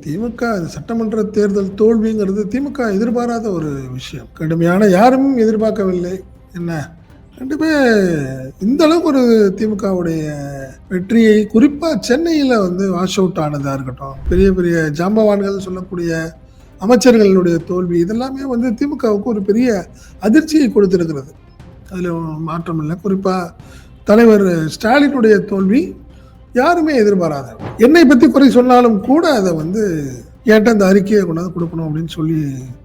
திமுக சட்டமன்ற தேர்தல் தோல்விங்கிறது திமுக எதிர்பாராத ஒரு விஷயம். கடுமையான யாரும் எதிர்பார்க்கவில்லை. என்ன 2 பேர் இந்த அளவுக்கு ஒரு திமுகவுடைய வெற்றியை குறிப்பா சென்னையில வாஷ் அவுட் ஆனதா இருக்கட்டும், பெரிய பெரிய ஜாம்பவான்கள் சொல்லக்கூடிய அமைச்சர்களுடைய தோல்வி இதெல்லாமே திமுகவுக்கு ஒரு பெரிய அதிர்ச்சியை கொடுத்திருக்கிறது. அதுல மாற்றம் இல்லை. குறிப்பா தலைவர் ஸ்டாலினுடைய தோல்வி யாருமே எதிர்பாராத. என்னை பத்தி குறை சொன்னாலும் கூட அதை என்கிட்ட அந்த அறிக்கையை கொண்டாந்து கொடுக்கணும் அப்படின்னு சொல்லி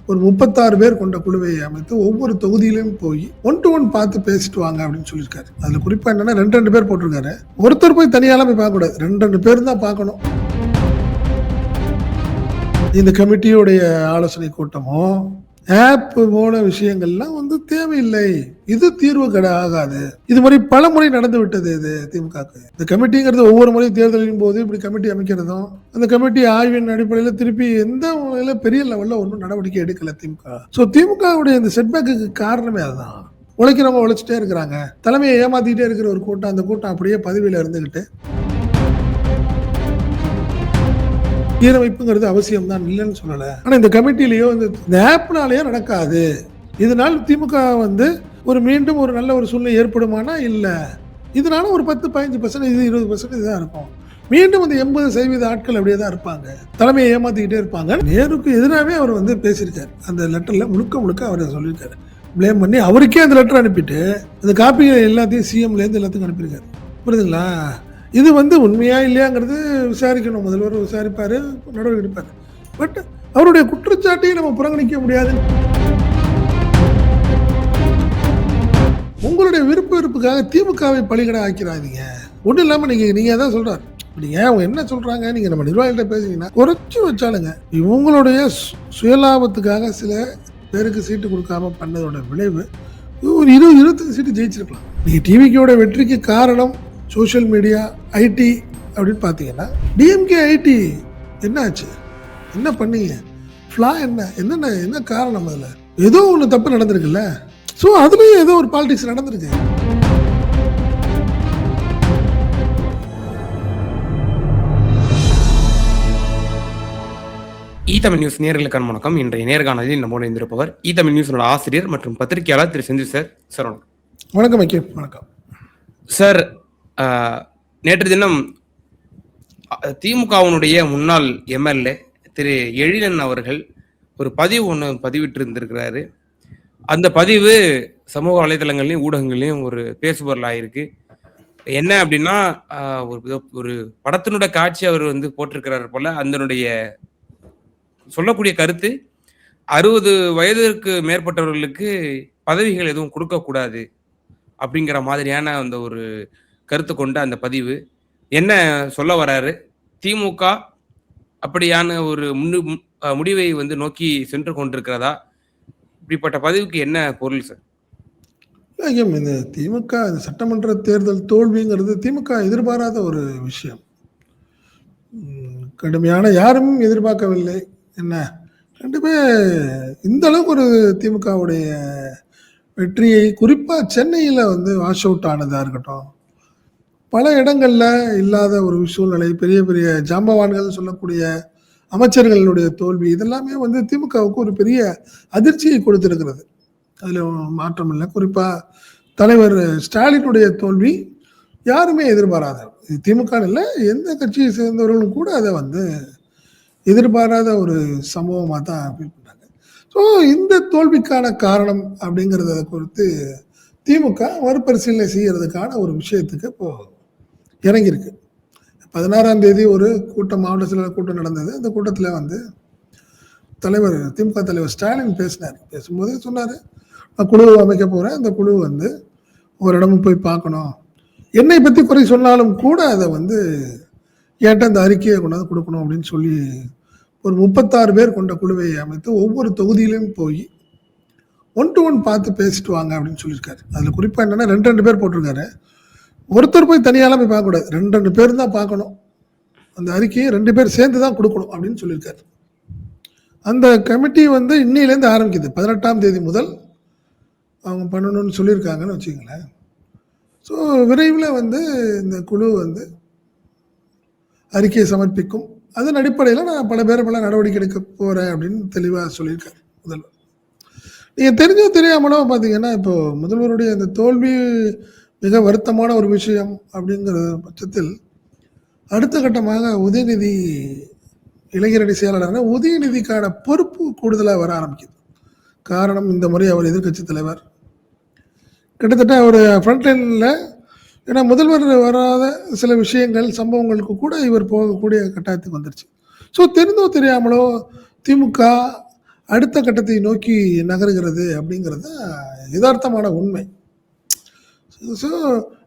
ஒரு 36 பேர் கொண்ட குழுவை அமைத்து ஒவ்வொரு தொகுதியிலும் போய் 1 to 1 பார்த்து பேசிட்டு வாங்க அப்படின்னு சொல்லியிருக்காரு. அதுல குறிப்பா என்னன்னா 2 பேர் போட்டிருக்காரு. ஒருத்தர் போய் தனியாலாம் போய் பார்க்க கூடாது, 2 பேர் தான் பார்க்கணும். இந்த கமிட்டியுடைய ஆலோசனை கூட்டமோ ஆப் போல விஷயங்கள்லாம் தேவையில்லை. இது தீர்வு ஆகாது. இது மாதிரி பல முறை நடந்து விட்டது. இது திமுக இந்த கமிட்டிங்கிறது ஒவ்வொரு முறை தேர்தலின் போது இப்படி கமிட்டி அமைக்கிறதும் அந்த கமிட்டி ஆய்வின் அடிப்படையில் திருப்பி எந்த முறையில பெரிய லெவல்ல ஒன்றும் நடவடிக்கை எடுக்கல திமுக. ஸோ திமுகவுடைய இந்த செட்பேக்கு காரணமே அதுதான். உழைக்கிறவங்க உழைச்சிட்டே இருக்கிறாங்க, தலைமையை ஏமாத்திக்கிட்டே இருக்கிற ஒரு கூட்டம். அந்த கூட்டம் அப்படியே பதவியில இருந்துகிட்டு சீரமைப்புங்கிறது அவசியம் தான், இல்லைன்னு சொல்லல. ஆனா இந்த கமிட்டிலேயோ இந்த ஆப்னாலேயோ நடக்காது. இதனால் திமுக ஒரு மீண்டும் ஒரு நல்ல ஒரு சூழ்நிலை ஏற்படுமானா இல்ல. இதனால ஒரு 10-15% இது 20% தான் இருக்கும். மீண்டும் 80% ஆட்கள் அப்படியே தான் இருப்பாங்க, தலைமையை ஏமாத்திக்கிட்டே இருப்பாங்க. நேருக்கு எதிராகவே அவர் பேசியிருக்காரு. அந்த லெட்டர்ல முழுக்க அவர் சொல்லியிருக்காரு. பிளேம் பண்ணி அவருக்கே அந்த லெட்டர் அனுப்பிட்டு அந்த காப்பிகள் எல்லாத்தையும் சிஎம்ல இருந்து எல்லாத்துக்கும் அனுப்பியிருக்காரு. புரியுதுங்களா? இது உண்மையா இல்லையாங்கிறது விசாரிக்கணும். முதல்வர் விசாரிப்பாரு, நடவடிக்கை எடுப்பாரு. பட் அவருடைய குற்றச்சாட்டையும் நம்ம புறக்கணிக்க முடியாது. உங்களுடைய விருப்ப வெறுப்புக்காக திமுகவை பலிகடை ஆக்கிறாதீங்க. ஒன்றும் இல்லாம நீங்க தான் சொல்றாரு. நீங்க அவங்க என்ன சொல்றாங்க, நீங்க நம்ம நிர்வாகிகிட்ட பேசுறீங்கன்னா குறைச்சி வச்சாலுங்க இவங்களுடைய சுயலாபத்துக்காக சில பேருக்கு சீட்டு கொடுக்காம பண்ணதோட விளைவு ஒரு 20 சீட்டு ஜெயிச்சிருக்கலாம். நீங்க டிவிக்கோட வெற்றிக்கு காரணம் சோஷியல் மீடியா, ஐடி அப்படின்னு பார்த்தீங்கன்னா டிஎம்கே ஐடி என்ன ஆச்சு, என்ன பண்ணீங்க, ஃப்ளா என்ன காரணம்? அதில் ஏதோ ஒன்று தப்பு நடந்திருக்குல்ல. ஸோ அதுலேயும் ஏதோ ஒரு பாலிடிக்ஸ் நடந்திருக்கு. தமிழ் நியூஸ் நேயர்களுக்கான வணக்கம். இன்றைய நேர்காணலில் நம்மோடு இருந்திருப்பவர் தமிழ் நியூஸோட ஆசிரியர் மற்றும் பத்திரிகையாளர் திரு செந்தில் சார். சார் வணக்கம். வணக்கம் சார். நேற்று தினம் திமுகவினுடைய முன்னாள் எம்எல்ஏ திரு எழிலன் அவர்கள் ஒரு பதிவு ஒன்று பதிவிட்டு இருந்திருக்கிறாரு. அந்த பதிவு சமூக வலைதளங்கள்லையும் ஊடகங்கள்லையும் ஒரு பேசுபொருள் ஆயிருக்கு. என்ன அப்படின்னா, ஒரு படத்தினுடைய காட்சி அவர் போட்டிருக்கிறார் போல. அதனுடைய சொல்லக்கூடிய கருத்து 60 வயதிற்கு மேற்பட்டவர்களுக்கு பதவிகள் எதுவும் கொடுக்கக்கூடாது அப்படிங்கிற மாதிரியான அந்த ஒரு கருத்து கொண்ட அந்த பதிவு. என்ன சொல்ல வராரு? திமுக அப்படியான ஒரு முடிவை நோக்கி சென்று கொண்டிருக்கிறதா? இப்படிப்பட்ட பதிவுக்கு என்ன பொருள் சார்? இந்த திமுக சட்டமன்ற தேர்தல் தோல்விங்கிறது திமுக எதிர்பாராத ஒரு விஷயம். கடுமையான யாரும் எதிர்பார்க்கவில்லை. என்ன 2 பேர் இந்த அளவுக்கு ஒரு திமுகவுடைய வெற்றியை குறிப்பா சென்னையில வாஷ் அவுட் ஆனதா இருக்கட்டும், பல இடங்கள்ல இல்லாத ஒரு சூழ்நிலை, பெரிய பெரிய ஜாம்பவான்கள் சொல்லக்கூடிய அமைச்சர்களுடைய தோல்வி இதெல்லாமே திமுகவுக்கு ஒரு பெரிய அதிர்ச்சியை கொடுத்திருக்கிறது. அதுல மாற்றம் இல்லை. குறிப்பா தலைவர் ஸ்டாலினுடைய தோல்வி யாருமே எதிர்பாராத. இது திமுக இல்லை, எந்த கட்சியை சேர்ந்தவர்களும் கூட அதை எதிர்பாராத ஒரு சம்பவமா தான் ஃபீல் பண்ணாங்க. ஸோ இந்த தோல்விக்கான காரணம் அப்படிங்கிறத குறித்து திமுக மறுபரிசீலனை செய்யறதுக்கான ஒரு விஷயத்துக்கு இப்போ இறங்கியிருக்கு. 16ஆம் தேதி ஒரு கூட்டம், மாவட்ட செயலாளர் கூட்டம் நடந்தது. அந்த கூட்டத்தில் திமுக தலைவர் ஸ்டாலின் பேசினார். பேசும்போதே சொன்னார், நான் குழு அமைக்க போகிறேன், அந்த குழு ஒரு இடமும் போய் பார்க்கணும். என்னை பற்றி குறை சொன்னாலும் கூட அதை என்கிட்ட அந்த அறிக்கையை கொண்டாந்து கொடுக்கணும் அப்படின்னு சொல்லி ஒரு 36 பேர் கொண்ட குழுவை அமைத்து ஒவ்வொரு தொகுதியிலும் போய் 1 to 1 பார்த்து பேசிட்டு வாங்க அப்படின்னு சொல்லியிருக்காரு. அதில் குறிப்பாக என்னன்னா 2 பேர் போட்டிருக்காரு. ஒருத்தர் போய் தனியாலாம் போய் பார்க்க கூடாது, 2 பேர் தான் பார்க்கணும். அந்த அறிக்கையை 2 பேர் சேர்ந்து தான் கொடுக்கணும் அப்படின்னு சொல்லியிருக்காரு. அந்த கமிட்டி இன்னையிலேருந்து ஆரம்பிக்குது. 18ஆம் தேதி முதல் அவங்க பண்ணணும்னு சொல்லியிருக்காங்கன்னு வச்சுக்கங்களேன். ஸோ விரைவில் இந்த குழு அறிக்கையை சமர்ப்பிக்கும். அதன் அடிப்படையில் நான் பல பேர் மேலே நடவடிக்கை எடுக்க போகிறேன் அப்படின்னு தெளிவாக சொல்லியிருக்காரு முதல்வர். நீங்கள் தெரிஞ்சோ தெரியாமலோ பார்த்தீங்கன்னா இப்போ முதல்வருடைய அந்த தோல்வி மிக வருத்தமான ஒரு விஷயம் அப்படிங்கிற பட்சத்தில் அடுத்த கட்டமாக உதயநிதி இளைஞரணி செயலாளர் உதயநிதிக்கான பொறுப்பு கூடுதலாக வர ஆரம்பிக்குது. காரணம், இந்த முறை அவர் எதிர்க்கட்சி தலைவர், கிட்டத்தட்ட ஒரு ஃப்ரண்ட்லைனில். ஏன்னா முதல்வர் வராத சில விஷயங்கள் சம்பவங்களுக்கு கூட இவர் போகக்கூடிய கட்டாயத்துக்கு வந்துருச்சு. ஸோ தெரிந்தோ தெரியாமலோ திமுக அடுத்த கட்டத்தை நோக்கி நகருகிறது அப்படிங்கிறது யதார்த்தமான உண்மை. ஸோ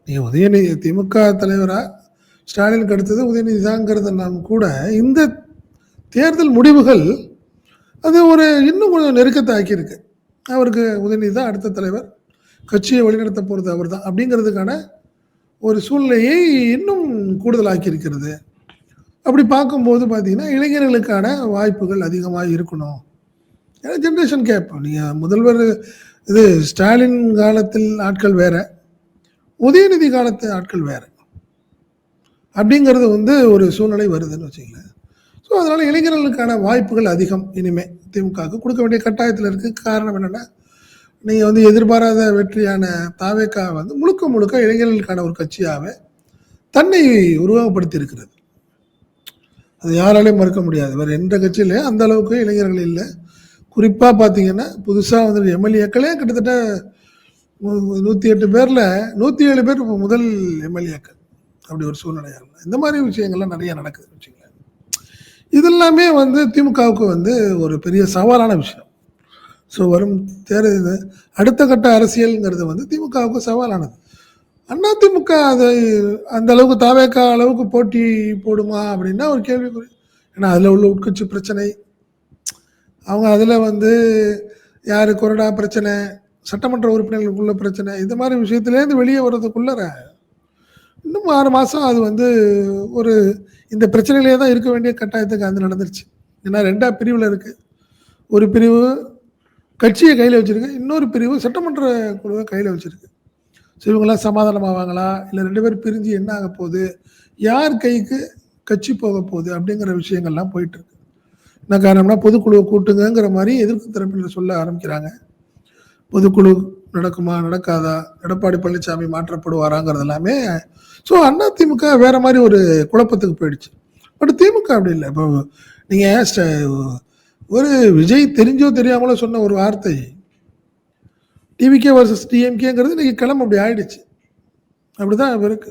நீங்கள் உதயநிதி திமுக தலைவராக ஸ்டாலினுக்கு அடுத்தது உதயநிதி தாங்கிறதுனாலும் கூட இந்த தேர்தல் முடிவுகள் அது ஒரு இன்னும் கொஞ்சம் நெருக்கத்தை ஆக்கியிருக்கு. அவருக்கு உதயநிதி தான் அடுத்த தலைவர், கட்சியை வழிநடத்த போகிறது அவர் தான் அப்படிங்கிறதுக்கான ஒரு சூழ்நிலையை இன்னும் கூடுதலாக்கி இருக்கிறது. அப்படி பார்க்கும்போது பார்த்தீங்கன்னா இளைஞர்களுக்கான வாய்ப்புகள் அதிகமாக இருக்கணும். ஏன்னா ஜென்ரேஷன் கேப். நீங்கள் முதல்வர் இது ஸ்டாலின் காலத்தில் ஆட்கள் வேற, உதயநிதி காலத்து ஆட்கள் வேற அப்படிங்கிறது ஒரு சூழ்நிலை வருதுன்னு வச்சுங்களேன். ஸோ அதனால் இளைஞர்களுக்கான வாய்ப்புகள் அதிகம் இனிமேல் திமுகவுக்கு கொடுக்க வேண்டிய கட்டாயத்தில் இருக்குது. காரணம் என்னென்னா, நீங்கள் எதிர்பாராத வெற்றியான தாவேகா முழுக்க முழுக்க இளைஞர்களுக்கான ஒரு கட்சியாகவே தன்னை உருவகப்படுத்தி இருக்கிறது. அது யாராலையும் மறுக்க முடியாது. வேறு எந்த கட்சியிலே அந்த அளவுக்கு இளைஞர்கள் இல்லை. குறிப்பாக பார்த்தீங்கன்னா புதுசாக எம்எல்ஏக்களே கிட்டத்தட்ட 108 பேரில் 107 பேர் இப்போ முதல் எம்எல்ஏக்கள். அப்படி ஒரு சூழ்நிலையாக இந்த மாதிரி விஷயங்கள்லாம் நிறைய நடக்குதுன்னு வச்சுங்களேன். இதெல்லாமே திமுகவுக்கு ஒரு பெரிய சவாலான விஷயம். ஸோ வரும் தேர்தல் அடுத்த கட்ட அரசியல்ங்கிறது திமுகவுக்கு சவாலானது. அதிமுக அதை அந்த அளவுக்கு தாவேக்கா அளவுக்கு போட்டி போடுமா அப்படின்னா ஒரு கேள்விக்குறி. ஏன்னா அதில் உள்ள உட்கட்சி பிரச்சனை, அவங்க அதில் யார் கொறடா பிரச்சனை, சட்டமன்ற உறுப்பினர்களுக்குள்ள பிரச்சனை, இந்த மாதிரி விஷயத்துலேருந்து வெளியே வர்றதுக்குள்ளற இன்னும் 6 மாதம் அது ஒரு இந்த பிரச்சனையிலே தான் இருக்க வேண்டிய கட்டாயத்துக்கு நடந்துருச்சு. ஏன்னா 2 பிரிவில் இருக்குது. ஒரு பிரிவு கட்சியை கையில் வச்சுருக்கு, இன்னொரு பிரிவு சட்டமன்ற குழுவை கையில் வச்சுருக்கு. ஸோ இவங்களாம் சமாதானமாவாங்களா, இல்லை 2 பேர் பிரிஞ்சு என்ன ஆக போகுது, யார் கைக்கு கட்சி போக போகுது அப்படிங்கிற விஷயங்கள்லாம் போயிட்டுருக்கு. என்ன காரணம்னா பொதுக்குழுவை கூட்டுங்கிற மாதிரி எதிர்ப்பு தரப்பினர் சொல்ல ஆரம்பிக்கிறாங்க. பொதுக்குழு நடக்குமா நடக்காதா, எடப்பாடி பழனிசாமி மாற்றப்படுவாராங்கிறது எல்லாமே. ஸோ அதிமுக வேற மாதிரி ஒரு குழப்பத்துக்கு போயிடுச்சு. பட் திமுக அப்படி இல்லை. இப்போ நீங்கள் ஒரு விஜய் தெரிஞ்சோ தெரியாமலோ சொன்ன ஒரு வார்த்தை டிவிகே வர்சஸ் டிஎம்கேங்கிறது இன்னைக்கு கிளம்ப அப்படி ஆயிடுச்சு. அப்படிதான் இருக்கு.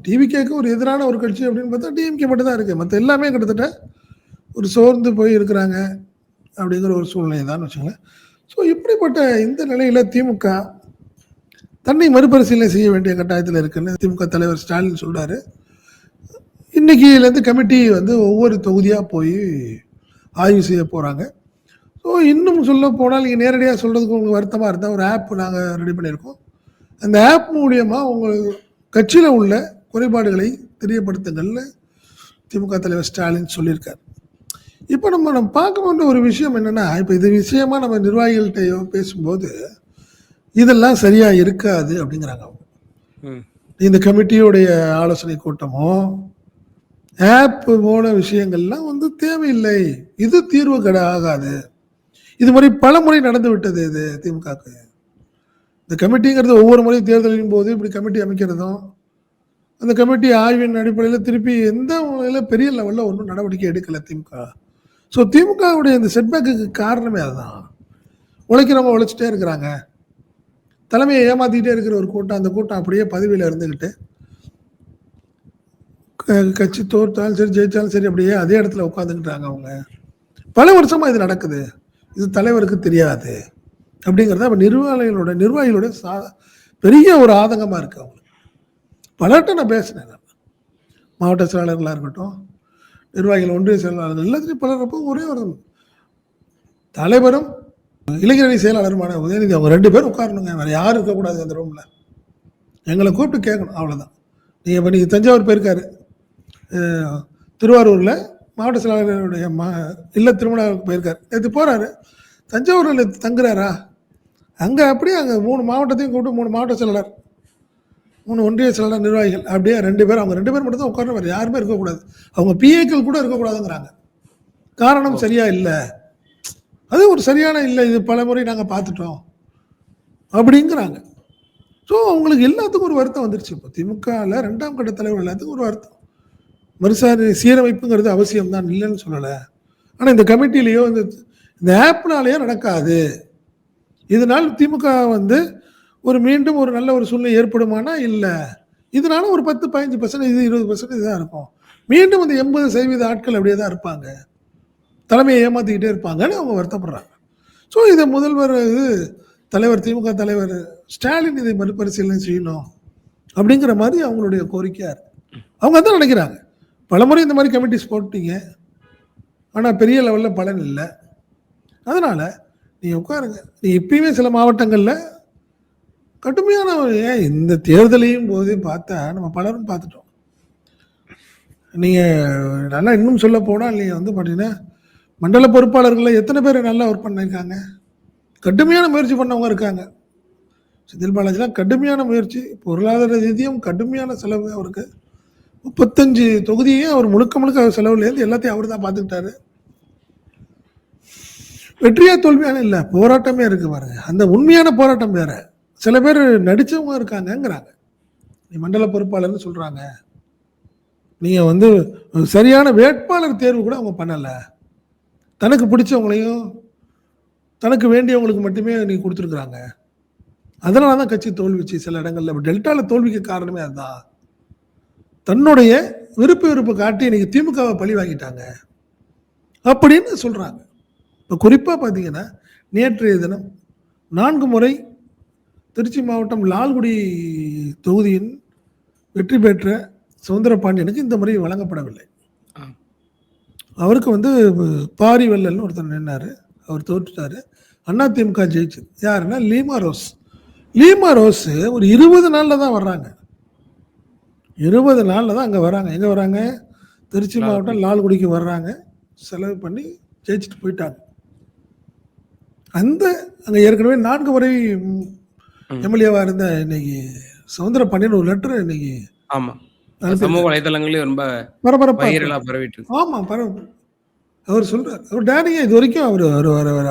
டிவிகேக்கு ஒரு எதிரான ஒரு கட்சி அப்படின்னு பார்த்தா டிஎம்கே மட்டும் தான் இருக்கு. மற்ற எல்லாமே கிட்டத்தட்ட ஒரு சோர்ந்து போய் இருக்கிறாங்க அப்படிங்கிற ஒரு சூழ்நிலை தான் வச்சுங்களேன். ஸோ இப்படிப்பட்ட இந்த நிலையில் திமுக தன்னை மறுபரிசீலனை செய்ய வேண்டிய கட்டாயத்தில் இருக்குன்னு திமுக தலைவர் ஸ்டாலின் சொல்றாரு. இன்னைக்குலேருந்து கமிட்டி ஒவ்வொரு தொகுதியாக போய் ஆய்வு செய்ய போகிறாங்க. ஸோ இன்னும் சொல்ல போனால் நீங்கள் நேரடியாக சொல்கிறதுக்கு உங்களுக்கு வருத்தமாக இருந்தால் ஒரு ஆப் நாங்கள் ரெடி பண்ணியிருக்கோம். அந்த ஆப் மூலியமாக உங்கள் கட்சியில் உள்ள குறைபாடுகளை தெரியப்படுத்துங்கள்னு திமுக தலைவர் ஸ்டாலின் சொல்லியிருக்கார். இப்போ நம்ம பார்க்க வேண்டிய ஒரு விஷயம் என்னென்னா, இப்போ இது விஷயமா நம்ம நிர்வாகிகள்கிட்டையோ பேசும்போது இதெல்லாம் சரியாக இருக்காது அப்படிங்கிறாங்க அவங்க. இந்த கமிட்டியோடைய ஆலோசனை கூட்டமோ ஆப் போன விஷயங்கள்லாம் தேவையில்லை, இது தீர்வு ஆகாது. இது மாதிரி பல முறை நடந்து விட்டது இது திமுகவுக்கு. இந்த கமிட்டிங்கிறது ஒவ்வொரு முறையும் தேர்தலின் போது இப்படி கமிட்டி அமைக்கிறதும், அந்த கமிட்டி ஆய்வின் அடிப்படையில் திருப்பி எந்த முறையில் பெரிய லெவலில் ஒன்றும் நடவடிக்கை எடுக்கலை திமுக. ஸோ திமுகவுடைய இந்த செட்பேக்கு காரணமே அதுதான். உழைக்கிறவங்க உழைச்சிட்டே இருக்கிறாங்க, தலைமையை ஏமாத்திக்கிட்டே இருக்கிற ஒரு கூட்டம். அந்த கூட்டம் அப்படியே பதவியில் இருந்துக்கிட்டு கட்சி தோற்றாலும் சரி ஜெயிச்சாலும் சரி அப்படியே அதே இடத்துல உட்காந்துக்கிட்டாங்க. அவங்க பல வருஷமாக இது நடக்குது, இது தலைவருக்கு தெரியாது அப்படிங்கிறத அப்போ நிர்வாகிகளோட பெரிய ஒரு ஆதங்கமாக இருக்குது அவங்களுக்கு. பலர்கிட்ட நான் பேசினேன். மாவட்ட செயலாளர்களாக இருக்கட்டும், நிர்வாகிகள், ஒன்றிய செயலாளர்கள், எல்லாத்துலேயும் பலரப்போ ஒரே ஒரு தலைவரும் இளைஞரணி செயலாளருமான உதயநிதி அவங்க 2 பேரும் உட்காரணுங்க, வேறு யாரும் இருக்கக்கூடாது அந்த ரூமில். எங்களை கூப்பிட்டு கேட்கணும், அவ்வளோதான். நீங்கள் தஞ்சாவூர் போயிருக்காரு, திருவாரூரில் மாவட்ட செயலாளருடைய இல்ல திருமணம் போயிருக்காரு, நேற்று போகிறாரு. தஞ்சாவூரில் தங்குறாரா, அங்கே அப்படியே அங்கே 3 மாவட்டத்தையும் கூப்பிட்டு 3 மாவட்ட செயலாளர் 3 ஒன்றிய செயலாளர் நிர்வாகிகள் அப்படியே 2 பேர், அவங்க 2 பேர் மட்டும் தான் உட்காரணும், வேறு யாருமே இருக்கக்கூடாது. அவங்க பிஏக்கள் கூட இருக்கக்கூடாதுங்கிறாங்க. காரணம் ஓ! சரியா இல்லை, அது ஒரு சரியான இல்லை, இது பல முறை நாங்கள் பார்த்துட்டோம் அப்படிங்கிறாங்க. ஸோ அவங்களுக்கு எல்லாத்துக்கும் ஒரு வருத்தம் வந்துருச்சு. இப்போ திமுகவில் 2ஆம் கட்ட தலைவர் எல்லாத்துக்கும் ஒரு வருத்தம். மறுசாரி சீரமைப்புங்கிறது அவசியம் தான், இல்லைன்னு சொல்லலை. ஆனால் இந்த கமிட்டிலேயோ இந்த ஆப்னாலேயோ நடக்காது. இதனால் திமுக வந்து மீண்டும் ஒரு நல்ல ஒரு சூழ்நிலை ஏற்படுமானா இல்லை. இதனால ஒரு 10, 15% இது 20% தான் இருக்கும். மீண்டும் அந்த 80% ஆட்கள் அப்படியே தான் இருப்பாங்க, தலைமையை ஏமாத்திக்கிட்டே இருப்பாங்கன்னு அவங்க வருத்தப்படுறாங்க. ஸோ இதை முதல்வர் தலைவர், திமுக தலைவர் ஸ்டாலின் இதை மறுபரிசீலனை செய்யணும் அப்படிங்கிற மாதிரி அவங்களுடைய கோரிக்கையாக இருக்கு. அவங்க தான் நினைக்கிறாங்க. பலமுறை இந்த மாதிரி கமிட்டிஸ் போட்டீங்க, ஆனால் பெரிய லெவலில் பலன் இல்லை. அதனால் நீங்கள் உட்காருங்க. நீ இப்பயுமே சில மாவட்டங்களில் கடுமையான இந்த தேர்தலையும் போதே பார்த்தா நம்ம பலரும் பார்த்துட்டோம். நீங்கள் நல்லா இன்னும் சொல்ல போனால் நீங்கள் வந்து பார்த்தீங்கன்னா மண்டல பொறுப்பாளர்களில் எத்தனை பேர் நல்லா ஒர்க் பண்ணியிருக்காங்க, கடுமையான முயற்சி பண்ணவங்க இருக்காங்க. செந்தில் பாலாஜிலாம் கடுமையான முயற்சி, பொருளாதார ரீதியும் கடுமையான செலவு அவருக்கு. 35 தொகுதியையும் அவர் முழுக்க செலவுலேருந்து எல்லாத்தையும் அவர் தான் பார்த்துக்கிட்டாரு. வெற்றியா தோல்வியான இல்லை, போராட்டமே இருக்கு பாருங்க. அந்த உண்மையான போராட்டம் வேற. சில பேர் நடிச்சவங்க இருக்காங்கங்கிறாங்க, நீ மண்டல பொறுப்பாளர்னு சொல்றாங்க, நீங்க வந்து சரியான வேட்பாளர் தேர்வு கூட அவங்க பண்ணல, தனக்கு பிடிச்சவங்களையும் தனக்கு வேண்டியவங்களுக்கு மட்டுமே நீ கொடுத்துருக்குறாங்க. அதனால தான் கட்சி தோல்விச்சு சில இடங்கள்ல. டெல்டாவில் தோல்விக்கு காரணமே அதுதான். தன்னுடைய விருப்ப காட்டி இன்னைக்கு திமுகவை பழி வாங்கிட்டாங்க அப்படின்னு சொல்றாங்க. இப்போ குறிப்பாக பார்த்தீங்கன்னா நேற்றைய தினம் 4 முறை திருச்சி மாவட்டம் லால்குடி தொகுதியின் வெற்றி பெற்ற சுந்தரபாண்டியனுக்கு இந்த முறை வழங்கப்படவில்லை. அவருக்கு வந்து பாரிவல்லல்னு ஒருத்தர் நின்னார், அவர் தோற்றுட்டார். அதிமுக ஜெயிச்சது. யாருன்னா லீமா ரோஸ். லீமா ரோஸ் ஒரு 20 நாளில் தான் வர்றாங்க. 20 நாளில் தான் அங்கே வராங்க. எங்கே வராங்க? திருச்சி மாவட்டம் லால்குடிக்கு வர்றாங்க. செலவு பண்ணி ஜெயிச்சுட்டு போயிட்டாங்க. அங்கே ஏற்கனவே 4 முறை எம்எல்ஏவாக இருந்த இன்னைக்கு சவுந்தரபாண்டியன் ஒரு லெட்டர் இன்னைக்கு சமூக வலைதளங்களே ரொம்ப பரபரப்பாக பரவிட்டு. ஆமாம், பரபரப்பு. அவர் சொல்றார், அவர் டேடியை இது வரைக்கும்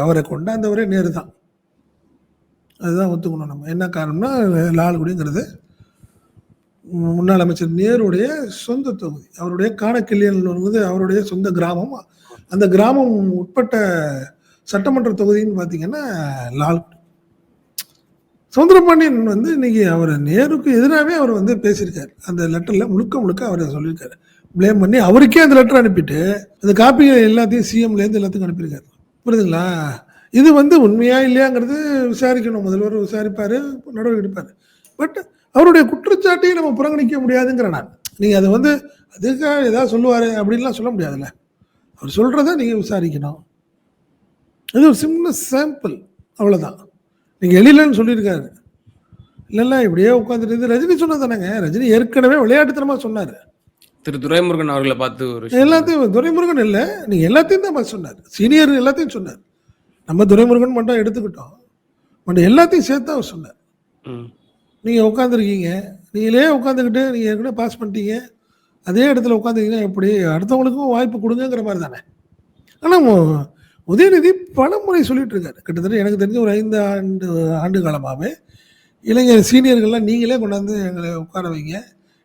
அவரை கொண்டாந்தவரே நேரு தான். அதுதான் ஒத்துக்கணும் நம்ம. என்ன காரணம்னா லால்குடிங்கிறது முன்னாள் அமைச்சர் நேருடைய சொந்த தொகுதி, அவருடைய காணக்கிள்ளியல் அவருடைய சொந்த கிராமம். அந்த கிராமம் உட்பட்ட சட்டமன்ற தொகுதின்னு பார்த்தீங்கன்னா லால்குடி. சவுந்தரபாண்டியன் வந்து இன்னைக்கு அவர் நேருக்கு எதிராகவே அவர் வந்து பேசியிருக்காரு. அந்த லெட்டரில் முழுக்க அவர் சொல்லியிருக்காரு, பிளேம் பண்ணி அவருக்கே அந்த லெட்டர் அனுப்பிட்டு அந்த காப்பிகள் எல்லாத்தையும் சிஎம்லேருந்து எல்லாத்துக்கும் அனுப்பியிருக்காரு. புரியுதுங்களா? இது வந்து உண்மையா இல்லையாங்கிறது விசாரிக்கணும். முதல்வர் விசாரிப்பார், நடவடிக்கை எடுப்பார். பட் அவருடைய குற்றச்சாட்டையும் நம்ம புறக்கணிக்க முடியாதுங்கிற நான். நீங்கள் அதை வந்து அதுக்காக ஏதாவது சொல்லுவார் அப்படின்லாம் சொல்ல முடியாதுல்ல. அவர் சொல்கிறத நீங்கள் விசாரிக்கணும். அது ஒரு சின்ன சாம்பிள், அவ்வளோதான். நீங்கள் எழிலன்னு சொல்லியிருக்காரு. இல்லைல்ல இப்படியே உட்காந்துட்டு ரஜினி சொன்னது தானேங்க. ரஜினி ஏற்கனவே விளையாட்டுத்தனமாக சொன்னார். திரு துரைமுருகன் அவர்களை பார்த்து எல்லாத்தையும், துரைமுருகன் இல்லை, நீங்கள் எல்லாத்தையும் தான் பார்த்து சொன்னார். சீனியர் எல்லாத்தையும் சொன்னார். நம்ம துரைமுருகன் மட்டும் எடுத்துக்கிட்டோம், பட் எல்லாத்தையும் சேர்த்து அவர் சொன்னார். நீங்கள் உட்காந்துருக்கீங்க, நீங்களே உட்காந்துக்கிட்டு நீங்கள் ஏற்கனவே பாஸ் பண்ணிட்டீங்க, அதே இடத்துல உட்காந்துருக்கீங்கன்னா எப்படி? அடுத்தவங்களுக்கும் வாய்ப்பு கொடுங்கிற மாதிரி தானே. ஆனால் உதயநிதி பல முறை சொல்லிட்டு இருக்காரு. கிட்டத்தட்ட எனக்கு தெரிஞ்ச ஒரு 5 ஆண்டு காலமாகவே இளைஞர் சீனியர்கள்லாம் நீங்களே கொண்டாந்து எங்களை உட்கார வைங்க,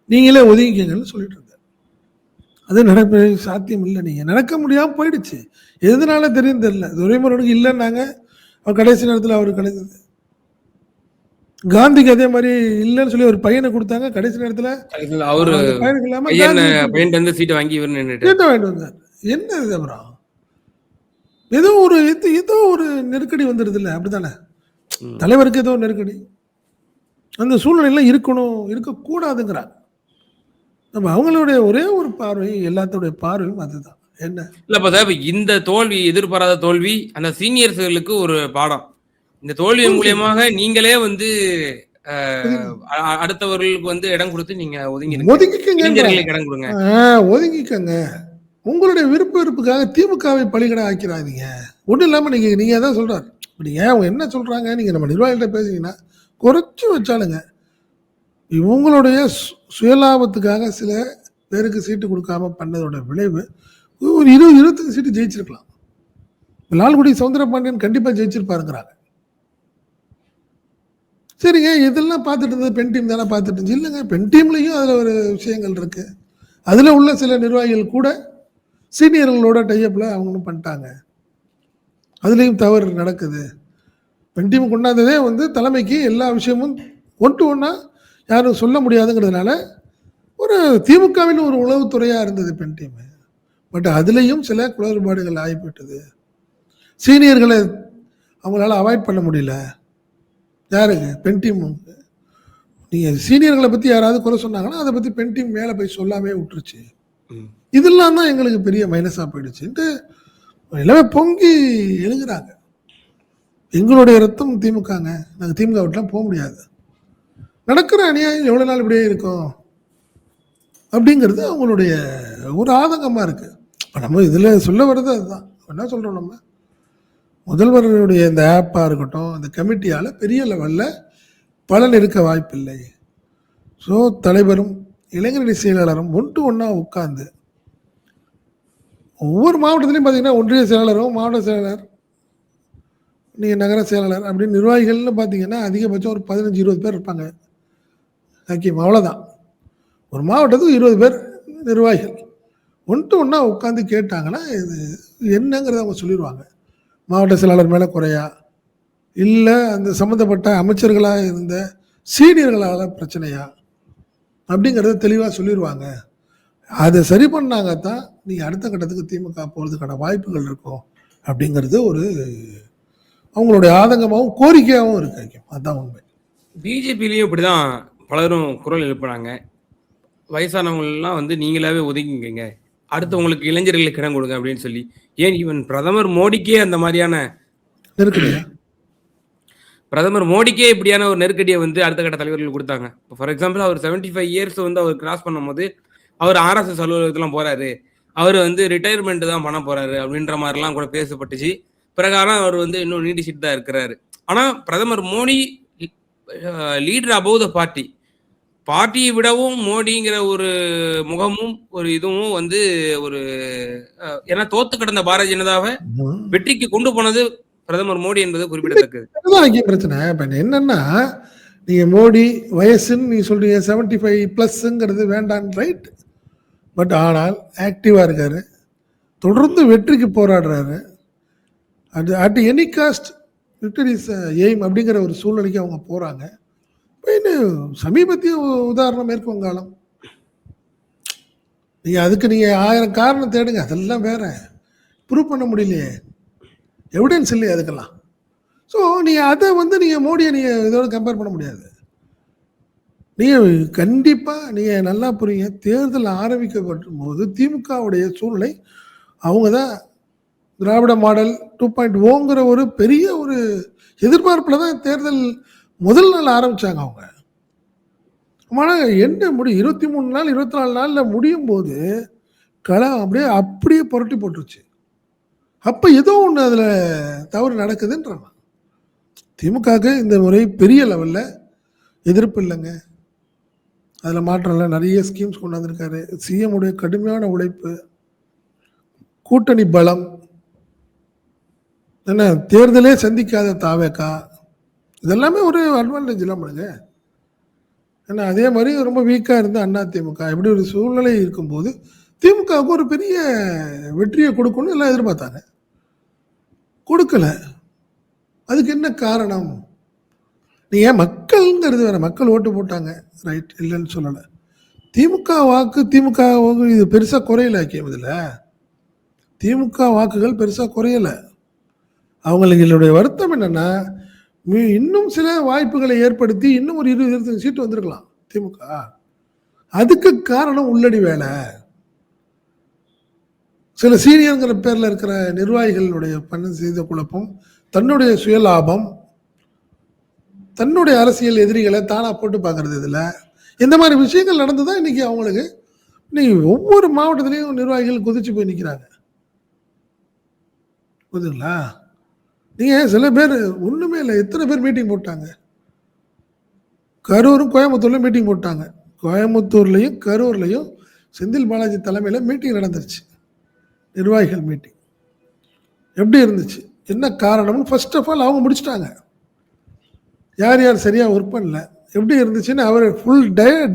நீங்களே ஒதுங்கிக்கங்கன்னு சொல்லிட்டு இருந்தார். அது நடக்க சாத்தியம் இல்லை. நீங்கள் நடக்க முடியாமல் போயிடுச்சு. எதனால தெரியும் தெரியல. துரைமுருகனுக்கு இல்லைன்னாங்க, அவர் கடைசி நேரத்தில் அவருக்கு கிடைத்தது. காந்திக்கு அதே மாதிரி இல்லைன்னு சொல்லி ஒரு பையனை கொடுத்தாங்க. கடைசி நேரத்தில் பையனுக்கு இல்லாமல் சீட்டை வாங்கிட்டு வந்தார். என்ன இது? அப்புறம் ஏதோ ஒரு நெருக்கடி வந்துடுது இல்லை, அப்படித்தானே? தலைவருக்கு ஏதோ நெருக்கடி, அந்த சூழ்நிலையெல்லாம் இருக்கக்கூடாதுங்கிறாங்க. நம்ம அவங்களுடைய ஒரே ஒரு பார்வை, எல்லாத்தோடைய பார்வையும் அதுதான். என்ன இல்ல, இந்த தோல்வி, எதிர்பாராத தோல்வி அந்த சீனியர்ஸ்களுக்கு ஒரு பாடம். இந்த தோல்வி மூலியமாக நீங்களே வந்து அடுத்தவர்களுக்கு வந்து இடம் கொடுத்து நீங்க இடம் கொடுங்க, ஒதுங்கிக்கங்க. உங்களுடைய விருப்புக்காக திமுகவை பலிகடை ஆக்கிறாதீங்க. ஒன்றும் இல்லாமல் நீங்க அதான் சொல்றாரு. நீங்க அவங்க என்ன சொல்றாங்க, நீங்க நம்ம நிர்வாகிகிட்ட பேசுறீங்கன்னா குறைச்சி வச்சாலுங்க இவங்களுடைய சுயலாபத்துக்காக சில பேருக்கு சீட்டு கொடுக்காம பண்ணதோட விளைவு ஒரு 20 சீட்டு ஜெயிச்சிருக்கலாம். லால்குடி சவுந்தரபாண்டியன் கண்டிப்பா ஜெயிச்சிருப்பாருங்கிறாங்க. சரிங்க, இதெல்லாம் பார்த்துட்டு இருந்தது பெண் டீம் தானே பார்த்துட்டு இருந்துச்சு. இல்லைங்க, பெண் டீம்லையும் அதில் ஒரு விஷயங்கள் இருக்கு. அதில் உள்ள சில நிர்வாகிகள் கூட சீனியர்களோட டைப்பில் அவங்களும் பண்ணிட்டாங்க. அதுலேயும் தவறு நடக்குது. பெண் டீம் கொண்டாந்ததே வந்து தலைமைக்கு எல்லா விஷயமும் ஒன் டு ஒன்னா யாரும் சொல்ல முடியாதுங்கிறதுனால ஒரு திமுகவின் ஒரு உளவுத்துறையாக இருந்தது பெண் டீம். பட் அதுலேயும் சில குளறுபாடுகள் ஆகிப்பட்டது. சீனியர்களை அவங்களால அவாய்ட் பண்ண முடியல. யாருங்க? பெண் டீம். நீங்கள் சீனியர்களை பற்றி யாராவது குறை சொன்னாங்கன்னா அதை பற்றி பெண் டீம் மேலே போய் சொல்லாமே விட்டுருச்சு. இதெல்லாம் தான் எங்களுக்கு பெரிய மைனஸாக போயிடுச்சுன்ட்டு எல்லாமே பொங்கி எழுதுறாங்க. எங்களுடைய ரத்தம் திமுகங்க, நாங்கள் திமுக விட்டுலாம் போக முடியாது. நடக்கிற அநியாயம் எவ்வளோ நாள் இப்படியே இருக்கும் அப்படிங்கிறது அவங்களுடைய ஒரு ஆதங்கமாக இருக்குது. இப்போ நம்ம இதில் சொல்ல வர்றது அதுதான். என்ன சொல்கிறோம், நம்ம முதல்வருடைய இந்த ஆப்பாக இருக்கட்டும், இந்த கமிட்டியால் பெரிய லெவலில் பலன் இருக்க வாய்ப்பில்லை. ஸோ தலைவரும் இளைஞரணி செயலாளரும் ஒன் டு ஒன்னா உட்கார்ந்து ஒவ்வொரு மாவட்டத்திலையும் பார்த்தீங்கன்னா ஒன்றிய செயலாளரும் மாவட்ட செயலாளர், நீங்கள் நகர செயலாளர் அப்படின்னு நிர்வாகிகள்னு பார்த்தீங்கன்னா அதிகபட்சம் ஒரு 15-20 பேர் இருப்பாங்க. ஹக்கீம், அவ்வளோதான். ஒரு மாவட்டத்துக்கு 20 பேர் நிர்வாகிகள் ஒன் டு ஒன்னா உட்காந்து கேட்டாங்கன்னா இது என்னங்கிறத அவங்க சொல்லிடுவாங்க. மாவட்ட செயலாளர் மேலே குறையா, இல்லை அந்த சம்மந்தப்பட்ட அமைச்சர்களாக இருந்த சீனியர்களால் பிரச்சனையா அப்படிங்கிறத தெளிவாக சொல்லிடுவாங்க. அதை சரி பண்ணாங்க தான் நீங்கள் அடுத்த கட்டத்துக்கு திமுக போகிறதுக்கான வாய்ப்புகள் இருக்கும் அப்படிங்கிறது ஒரு அவங்களுடைய ஆதங்கமாகவும் கோரிக்கையாகவும் இருக்கு. அதுதான் உண்மை. பிஜேபிலையும் இப்படிதான் பலரும் குரல் எழுப்புறாங்க. வயசானவங்கலாம் வந்து நீங்களாவே ஒதுங்கிங்க, அடுத்து உங்களுக்கு இளைஞர்களுக்கு இடம் கொடுங்க அப்படின்னு சொல்லி. ஏன் ஈவன் பிரதமர் மோடிக்கே அந்த மாதிரியான நெருக்கடியா? பிரதமர் மோடிக்கே இப்படியான ஒரு நெருக்கடியை வந்து அடுத்த கட்ட தலைவர்கள் கொடுத்தாங்க. ஃபார் எக்ஸாம்பிள் அவர் 75 இயர்ஸ் வந்து அவர் கிராஸ் பண்ணும்போது அவர் RSS அலுவலகத்துலாம் போறாரு, அவர் வந்து ரிட்டையர்மெண்ட் தான் பண்ண போறாரு அப்படின்ற மாதிரிலாம் கூட பேசப்பட்டுச்சு. பிரகாரம் அவர் வந்து இன்னும் நீடிச்சிட்டு தான் இருக்கிறாரு. ஆனா பிரதமர் Modi leader above the party, பார்ட்டியை விடவும் மோடிங்கிற ஒரு முகமும் ஒரு இதுவும் வந்து ஒரு ஏன்னா தோத்து கிடந்த பாரதிய ஜனதாவை வெற்றிக்கு கொண்டு போனது பிரதமர் மோடி என்பது குறிப்பிடத்தக்கது. பிரச்சனை இப்ப என்னன்னா, நீங்க மோடி வயசுன்னு நீங்க சொல்றீங்க 75+ வேண்டாம், ரைட். பட் ஆனால் ஆக்டிவா இருக்காரு, தொடர்ந்து வெற்றிக்கு போராடுறாரு. At any cost victory is aim அப்படிங்கிற ஒரு சூழ்நிலைக்கு அவங்க போறாங்க. சமீபத்திய உதாரணம் மேற்கு வங்காளம். நீங்க அதுக்கு நீங்க 1000 காரணம் தேடுங்க, அதெல்லாம் வேற. ப்ரூவ் பண்ண முடியலையே, எவிடன்ஸ் இல்லையே அதுக்கெல்லாம். ஸோ நீங்கள் அதை வந்து நீங்கள் மோடியை நீங்கள் இதோட கம்பேர் பண்ண முடியாது. நீங்கள் கண்டிப்பாக நீங்கள் நல்லா புரியுங்க, தேர்தல் ஆரம்பிக்கப்படும் போது திமுகவுடைய சூழ்நிலை அவங்க தான் திராவிட மாடல் 2.0ங்கிற ஒரு பெரிய ஒரு எதிர்பார்ப்பில் தான் தேர்தல் முதல் நாள் ஆரம்பித்தாங்க அவங்க. ஆனால் என்ன முடியும் 23 நாள் 24 நாளில் முடியும் போது களம் அப்படியே புரட்டி போட்டுருச்சு. அப்போ ஏதோ ஒன்று அதில் தவறு நடக்குதுன்றாங்க. திமுகவுக்கு இந்த முறை பெரிய லெவலில் எதிர்ப்பு இல்லைங்க, அதில் மாற்றம் இல்லை. நிறைய ஸ்கீம்ஸ் கொண்டு வந்திருக்காரு. சிஎம் உடைய கடுமையான உழைப்பு, கூட்டணி பலம், என்ன தேர்தலே சந்திக்காத தாவேக்கா, இதெல்லாமே ஒரு அட்வான்டேஜ் எல்லாம் பண்ணுங்க. ஏன்னா அதே மாதிரி ரொம்ப வீக்காக இருந்த அதிமுக இப்படி ஒரு சூழ்நிலை இருக்கும்போது திமுகவுக்கு ஒரு பெரிய வெற்றியை கொடுக்கணும்னு எல்லாம் எதிர்பார்த்தாங்க, கொடுக்கல. அதுக்கு என்ன காரணம்? நீங்க மக்கள்ங்கிறது வேற, மக்கள் ஓட்டு போட்டாங்க, ரைட், இல்லைன்னு சொல்லலை. திமுக வாக்கு இது பெருசா குறையல. இதில் திமுக வாக்குகள் பெருசா குறையல. அவங்களுடைய வருத்தம் என்னன்னா, இன்னும் சில வாய்ப்புகளை ஏற்படுத்தி இன்னும் ஒரு 20-25 சீட்டு வந்திருக்கலாம் திமுக. அதுக்கு காரணம் உள்ளடி வேலை. சில சீனியர்ங்கிற பேர்ல இருக்கிற நிர்வாகிகளுடைய பண்ண செய்த குழப்பம், தன்னுடைய சுயலாபம், தன்னுடைய அரசியல் எதிரிகளை தானா போட்டு பார்க்கறது, இதுல இந்த மாதிரி விஷயங்கள் நடந்துதான் இன்னைக்கு அவங்களுக்கு இன்னைக்கு ஒவ்வொரு மாவட்டத்திலையும் நிர்வாகிகள் குதிச்சு போய் நிற்கிறாங்க. புரியுதுங்களா? நீங்க சில பேர் ஒண்ணுமே இல்லை, எத்தனை பேர் மீட்டிங் போட்டாங்க, கரூரும் கோயம்புத்தூர்லையும் மீட்டிங் போட்டாங்க. கோயம்புத்தூர்லையும் கரூர்லையும் செந்தில் பாலாஜி தலைமையில் மீட்டிங் நடந்துருச்சு, நிர்வாகிகள் மீட்டிங். எப்படி இருந்துச்சு, என்ன காரணம்னு ஃபர்ஸ்ட் ஆஃப் ஆல் அவங்க முடிச்சிட்டாங்க. யார் யார் சரியாக ஒர்க் பண்ணல, எப்படி இருந்துச்சுன்னு அவர் ஃபுல்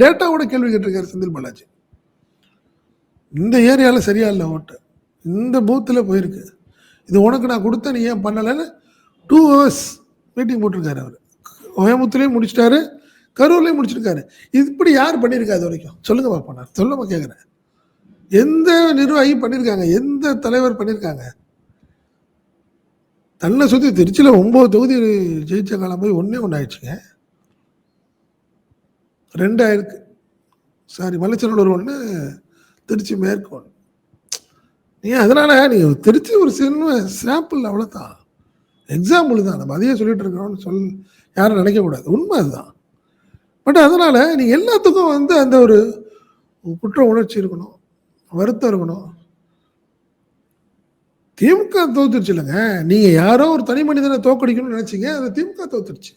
டேட்டாவோட கேள்வி கேட்டிருக்காரு செந்தில் பாலாஜி. இந்த ஏரியாவில் சரியா இல்லை ஓட்டு, இந்த பூத்தில் போயிருக்கு, இது உனக்கு நான் கொடுத்த நீ ஏன் பண்ணலைன்னு 2 hours மீட்டிங் போட்டிருக்காரு அவர். கோயம்புத்தூர்லேயும் முடிச்சிட்டாரு, கரூர்லேயும் முடிச்சிருக்காரு. இப்படி யார் பண்ணியிருக்கா இது வரைக்கும் சொல்லுங்க பார்ப்போம், நான் சொல்லாம கேட்குறேன். எந்த நிர்வாகி பண்ணியிருக்காங்க, எந்த தலைவர் பண்ணியிருக்காங்க? தன்னை சுற்றி திருச்சியில் 9 தொகுதி ஜெயிச்ச காலம் போய் 1 ஆயிடுச்சுங்க, 2 ஆயிருக்கு. சாரி, மலைச்சநல்லூர் 1, திருச்சி மேற்கு 1. நீங்கள் அதனால் நீங்கள் திருச்சி ஒரு சின்ன சாம்பிள், அவ்வளோதான், எக்ஸாம்பிள் தான். நம்ம அதையே சொல்லிட்டு இருக்கிறோம்னு யாரும் நினைக்கக்கூடாது, உண்மை அதுதான். பட் அதனால் நீங்கள் எல்லாத்துக்கும் அந்த ஒரு குற்ற உணர்ச்சி இருக்கணும், வருத்தம் இருக்கணும். திமுக தோத்துருச்சு இல்லைங்க, நீங்கள் யாரோ ஒரு தனி மனிதனை தோக்கடிக்கணும்னு நினச்சிங்க, அது திமுக தோத்துருச்சு,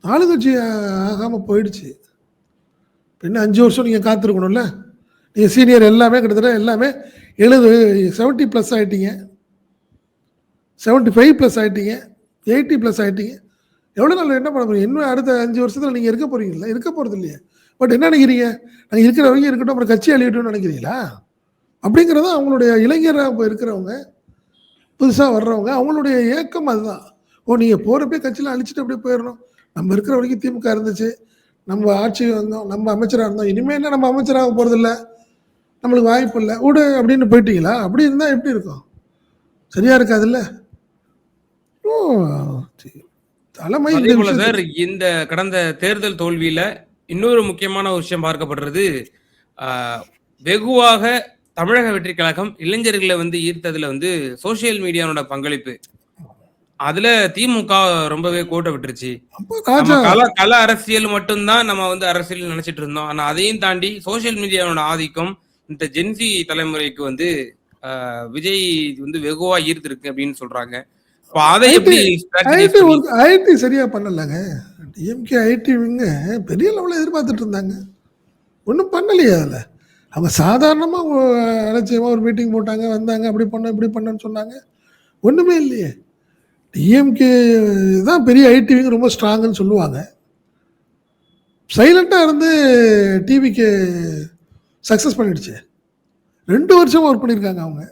ஆளுங்கட்சி ஆகாமல் போயிடுச்சு. இன்னும் 5 வருஷம் நீங்கள் காத்திருக்கணும்ல. நீங்கள் சீனியர் எல்லாமே கிட்டத்தட்ட எல்லாமே 70+ ஆகிட்டீங்க, 75+ ஆகிட்டீங்க, 80+ ஆகிட்டீங்க. எவ்வளோ நாள் என்ன பண்ண போறீங்க? இன்னும் அடுத்த 5 வருஷத்தில் நீங்கள் இருக்க போகிறீங்களா? இருக்க போகிறது இல்லையே. பட் என்ன நினைக்கிறீங்க, நாங்கள் இருக்கிற வரைக்கும் இருக்கட்டும், அப்புறம் கட்சி அழியட்டும்னு நினைக்கிறீங்களா? அப்படிங்கிறத அவங்களுடைய இளைஞராக இப்போ இருக்கிறவங்க, புதுசாக வர்றவங்க, அவங்களுடைய ஏக்கம் அதுதான். நீங்கள் போகிறப்பே கட்சியில் அழிச்சிட்டு அப்படியே போயிடணும். நம்ம இருக்கிற வரைக்கும் திமுக இருந்துச்சு, நம்ம ஆட்சி வந்தோம், நம்ம அமைச்சராக இருந்தோம், இனிமேல் என்ன நம்ம அமைச்சராக போகிறதில்ல, நம்மளுக்கு வாய்ப்பு இல்லை விடு அப்படின்னு போயிட்டீங்களா? அப்படி இருந்தால் எப்படி இருக்கும்? சரியா இருக்காதுல்ல. தலைமை சார், இந்த கடந்த தேர்தல் தோல்வியில இன்னொரு முக்கியமான ஒரு விஷயம் பார்க்கப்படுறது, வெகுவாக தமிழக வெற்றி கழகம் இளைஞர்களை ஈர்த்ததுல சோசியல் மீடியாவோட பங்களிப்பு. அதுல திமுக ரொம்பவே கோட்டை விட்டுருச்சு. கல அரசியல் மட்டும்தான் நம்ம அரசியல் நினைச்சிட்டு இருந்தோம். ஆனா அதையும் தாண்டி சோசியல் மீடியாவோட ஆதிக்கம் இந்த ஜென்சி தலைமுறைக்கு விஜய் வெகுவா ஈர்த்திருக்கு அப்படின்னு சொல்றாங்க. ஐடி சரியா பண்ணலங்க. டிஎம்கே ஐடிவிங்க பெரிய லெவலில் எதிர்பார்த்துட்டு இருந்தாங்க, ஒன்றும் பண்ணலையே. அதில் அவங்க சாதாரணமாக அலட்சியமாக ஒரு மீட்டிங் போட்டாங்க, வந்தாங்க, அப்படி பண்ண இப்படி பண்ணன்னு சொன்னாங்க, ஒன்றுமே இல்லையே. டிஎம்கே தான் பெரிய ஐடிவிங்க ரொம்ப ஸ்ட்ராங்குன்னு சொல்லுவாங்க. சைலண்டாக இருந்து டிவிக்கு சக்ஸஸ் பண்ணிடுச்சு. 2 வருஷமாக ஒர்க் பண்ணியிருக்காங்க அவங்க.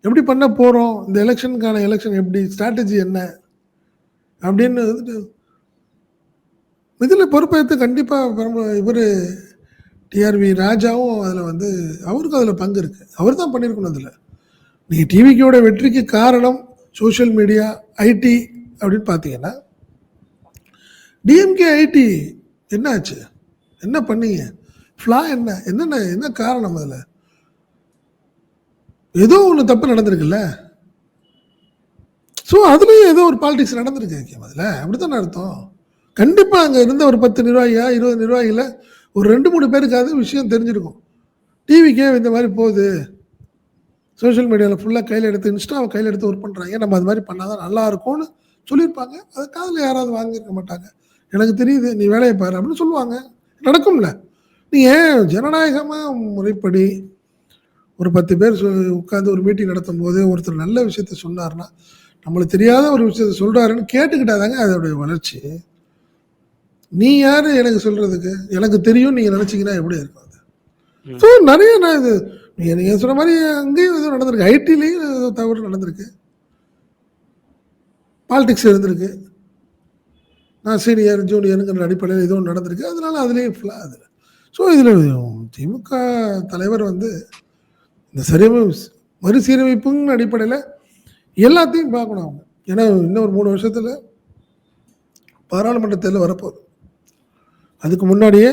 எப்படி பண்ண போகிறோம், இந்த எலெக்ஷன் எப்படி, ஸ்ட்ராட்டஜி என்ன அப்படின்னு இதில் பொறுப்பேற்று கண்டிப்பாக இவர் டிஆர்வி ராஜாவும் அதில் அவருக்கும் அதில் பங்கு இருக்குது. அவர் தான் பண்ணியிருக்கணும். அதில் நீங்கள் டிவிக்கோட வெற்றிக்கு காரணம் சோஷியல் மீடியா, ஐடி அப்படின்னு பார்த்தீங்கன்னா, டிஎம்கே ஐடி என்ன ஆச்சு, என்ன பண்ணீங்க, ஃப்ளா என்ன காரணம்? அதில் ஏதோ ஒன்று தப்பு நடந்திருக்குல்ல. ஸோ அதுலேயும் ஏதோ ஒரு பாலிடிக்ஸ் நடந்திருக்கு அதில், அப்படித்தான் அர்த்தம். கண்டிப்பாக அங்கே இருந்த ஒரு 10 நிர்வாகியா 20 நிர்வாகியில் ஒரு 2-3 பேருக்காவது விஷயம் தெரிஞ்சிருக்கும். டிவிக்கே இந்த மாதிரி போகுது, சோஷியல் மீடியாவில் ஃபுல்லாக கையில் எடுத்து, இன்ஸ்டாவை கையில் எடுத்து ஒர்க் பண்ணுறாங்க, நம்ம அது மாதிரி பண்ணால் தான் நல்லா இருக்கும்னு சொல்லியிருப்பாங்க. அது காதில் யாராவது வாங்கியிருக்க மாட்டாங்க. எனக்கு தெரியுது, நீ வேலையை பாரு அப்படின்னு சொல்லுவாங்க. நடக்கும்ல. நீங்கள் ஜனநாயகமாக முறைப்படி ஒரு 10 பேர் உட்காந்து ஒரு மீட்டிங் நடத்தும் போது ஒருத்தர் நல்ல விஷயத்த சொன்னார்னா, நம்மளுக்கு தெரியாத ஒரு விஷயத்த சொல்கிறாருன்னு கேட்டுக்கிட்டாதாங்க அதோடைய வளர்ச்சி. நீ யார் எனக்கு சொல்கிறதுக்கு, எனக்கு தெரியும் நீங்கள் நினச்சிங்கன்னா எப்படி இருக்கும் அது? ஸோ நிறைய இது நீங்கள் சொன்ன மாதிரி அங்கேயும் எதுவும் நடந்திருக்கு, ஐடிலையும் ஏதோ தவறு நடந்திருக்கு, பாலிடிக்ஸ் இருந்திருக்கு, நான் சீனியர் ஜூனியருங்கிற அடிப்படையில் எதுவும் நடந்திருக்கு. அதனால அதுலேயும் ஃபுல்லாக அதில். ஸோ இதில் திமுக தலைவர் இந்த மறுசீரமைப்புங்கிற அடிப்படையில் எல்லாத்தையும் பார்க்கணும் அவங்க. ஏன்னா இன்னும் ஒரு 3 வருஷத்தில் பாராளுமன்ற தேர்தல் வரப்போகுது. அதுக்கு முன்னாடியே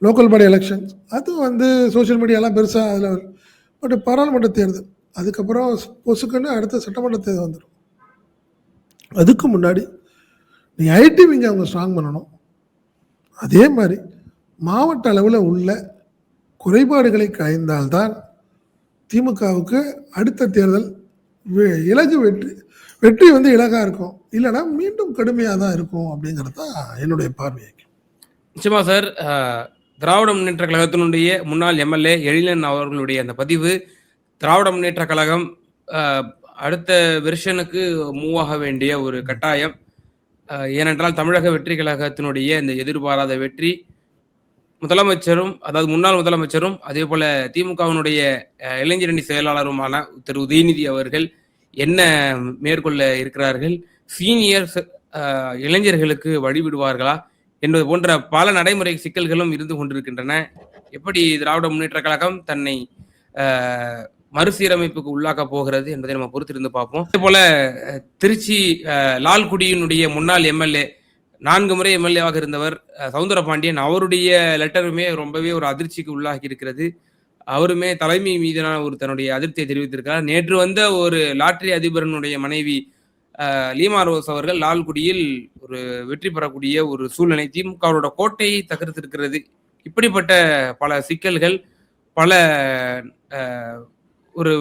லோக்கல் பாடி எலெக்ஷன்ஸ், அது சோஷியல் மீடியாலாம் பெருசாக அதில். பட் பாராளுமன்ற தேர்தல் அதுக்கப்புறம் பொசுக்குன்னு அடுத்த சட்டமன்ற தேர்தல் வந்துடும். அதுக்கு முன்னாடி நீங்கள் ஐடி விங்க அவங்க ஸ்ட்ராங் பண்ணணும். அதே மாதிரி மாவட்ட அளவில் உள்ள குறைபாடுகளை களைந்தால்தான் திமுகவுக்கு அடுத்த தேர்தல் இலகு வெற்றி வெற்றி வந்து இலகா இருக்கும், இல்லைன்னா மீண்டும் கடுமையாக தான் இருக்கும் அப்படிங்கிறது தான் என்னுடைய பார்வை. நிச்சயமா சார். திராவிட முன்னேற்ற கழகத்தினுடைய முன்னாள் எம்எல்ஏ எழிலன் அவர்களுடைய அந்த பதிவு, திராவிட முன்னேற்ற கழகம் அடுத்த வெர்ஷனுக்கு மூவ் ஆக வேண்டிய ஒரு கட்டாயம். ஏனென்றால் தமிழக வெற்றி கழகத்தினுடைய இந்த எதிர்பாராத வெற்றி, முதலமைச்சரும் அதாவது முன்னாள் முதலமைச்சரும் அதே போல திமுகவினுடைய இளைஞரணி செயலாளருமான திரு உதயநிதி அவர்கள் என்ன மேற்கொள்ள இருக்கிறார்கள், சீனியர் இளைஞர்களுக்கு வழிவிடுவார்களா என்பது போன்ற பல நடைமுறை சிக்கல்களும் இருந்து கொண்டிருக்கின்றன. எப்படி திராவிட முன்னேற்ற கழகம் தன்னை மறுசீரமைப்புக்கு உள்ளாக்க போகிறது என்பதை நம்ம பொறுத்திருந்து பார்ப்போம். அதே போல திருச்சி லால்குடியினுடைய முன்னாள் எம்எல்ஏ, 4 முறை எம்எல்ஏவாக இருந்தவர் சவுந்தரபாண்டியன், அவருடைய லெட்டருமே ரொம்பவே ஒரு அதிர்ச்சிக்கு உள்ளாகி இருக்கிறது. அவருமே தலைமை மீதான ஒரு தன்னுடைய அதிருப்தியை தெரிவித்திருக்கிறார். நேற்று வந்த ஒரு லாட்டரி அதிபரனுடைய மனைவி லீமா ரோஸ் அவர்கள் லால்குடியில் ஒரு வெற்றி பெறக்கூடிய ஒரு சூழ்நிலை, திமுகவோட கோட்டையை தகர்த்திருக்கிறது. இப்படிப்பட்ட பல சிக்கல்கள், பல ஒரு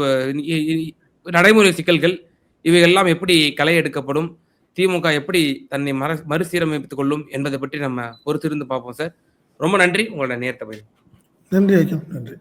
நடைமுறை சிக்கல்கள், இவையெல்லாம் எப்படி களை எடுக்கப்படும், திமுக எப்படி தன்னை மறுசீரமைத்துக் கொள்ளும் என்பதை பற்றி நம்ம பொறுத்திருந்து பார்ப்போம் சார். ரொம்ப நன்றி உங்களோட நேரத்தை. நன்றி ஐயா, நன்றி.